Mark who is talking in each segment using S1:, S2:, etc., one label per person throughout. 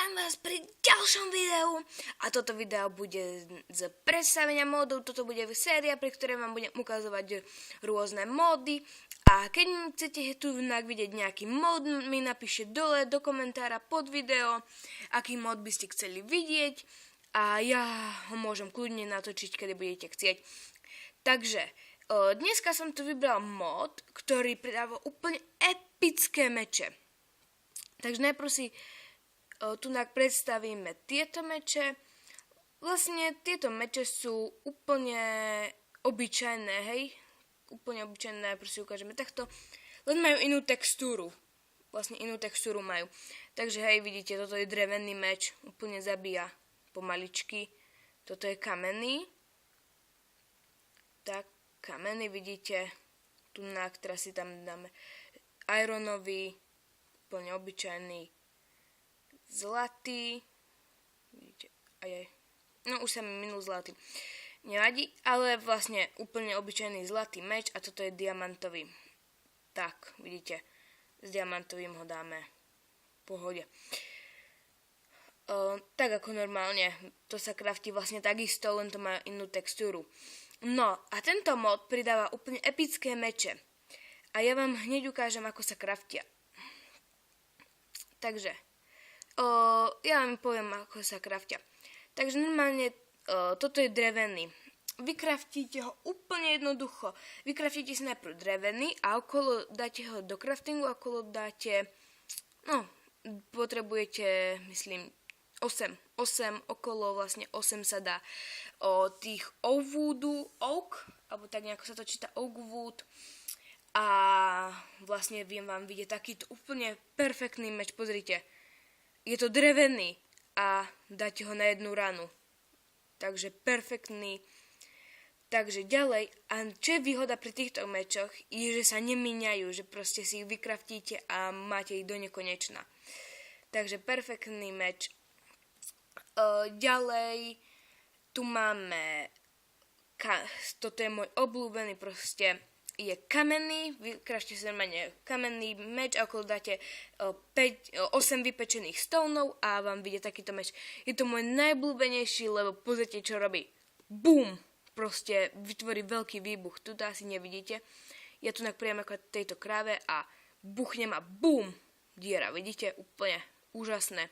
S1: Vítam vás pri ďalšom videu a toto video bude z predstavenia módov. Toto bude séria, pri ktorej vám budem ukazovať rôzne módy a keď chcete tu vidieť nejaký mód, mi napíšte dole do komentára pod video, aký mód by ste chceli vidieť a ja ho môžem kľudne natočiť, kedy budete chcieť. Takže dneska som tu vybral mód, ktorý pridáva úplne epické meče. Takže najprv si tu predstavíme tieto meče. Vlastne tieto meče sú úplne obyčajné, hej? Úplne obyčajné, najprv si ukážeme takto. Len majú inú textúru. Vlastne inú textúru majú. Takže hej, vidíte, toto je drevený meč. Úplne zabíja pomaličky. Toto je kamenný. Tak, kamenný vidíte. Tu teraz si tam dáme ironový. Úplne obyčajný. Zlatý, vidíte, no už sa mi minul zlatý, nevadí, ale vlastne úplne obyčajný zlatý meč a toto je diamantový. Tak, vidíte, s diamantovým ho dáme v pohode. Tak ako normálne, to sa kraftí vlastne takisto, len to má inú textúru. No a tento mod pridáva úplne epické meče a ja vám hneď ukážem, ako sa kraftia. Takže ja vám poviem, ako sa kraftia. Takže normálne toto je drevený. Vykraftíte ho úplne jednoducho. Vykraftíte si najprv drevený a okolo dáte ho do craftingu, okolo dáte, potrebujete, myslím, 8 okolo, vlastne 8 sa dá tých oak, alebo tak nejako sa to číta, oak wood. A vlastne vám vidieť takýto úplne perfektný meč, pozrite. Je to drevený a dáte ho na jednu ranu. Takže perfektný. Takže ďalej, a čo je výhoda pri týchto mečoch, je, že sa nemíňajú, že proste si ich vykraftíte a máte ich do nekonečna. Takže perfektný meč. Ďalej, tu máme, toto je môj obľúbený proste, je kamenný, vykrašte si normálne kamenný meč a okolo dáte 8 vypečených stónov a vám vyjde takýto meč. Je to môj najblúbenejší, lebo pozrite, čo robí. Bum! Proste vytvorí veľký výbuch. Tu to asi nevidíte. Ja tu priam ako tejto kráve a buchnem a bum! Diera, vidíte? Úplne úžasné.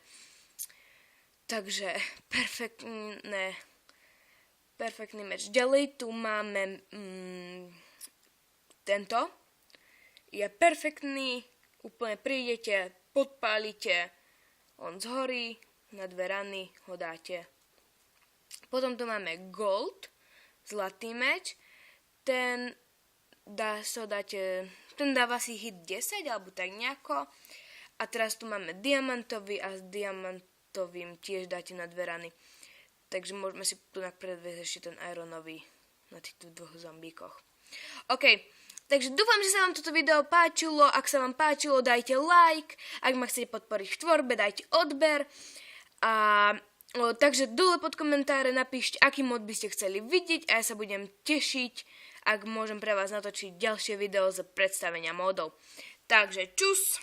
S1: Takže perfektný meč. Ďalej tu máme tento je perfektný, úplne prídete, podpálite, on zhorí, na 2 rany ho dáte. Potom tu máme gold, zlatý meč, ten dáva si hit 10, alebo tak nejako. A teraz tu máme diamantový a s diamantovým tiež dáte na 2 rany. Takže môžeme si tu predviesť ešte ten ironový na týchto 2 zombíkoch. OK. Takže dúfam, že sa vám toto video páčilo. Ak sa vám páčilo, dajte like. Ak ma chcete podporiť v tvorbe, dajte odber. Takže dole pod komentáre napíšte, aký mod by ste chceli vidieť a ja sa budem tešiť, ak môžem pre vás natočiť ďalšie video z predstavenia modov. Takže čus!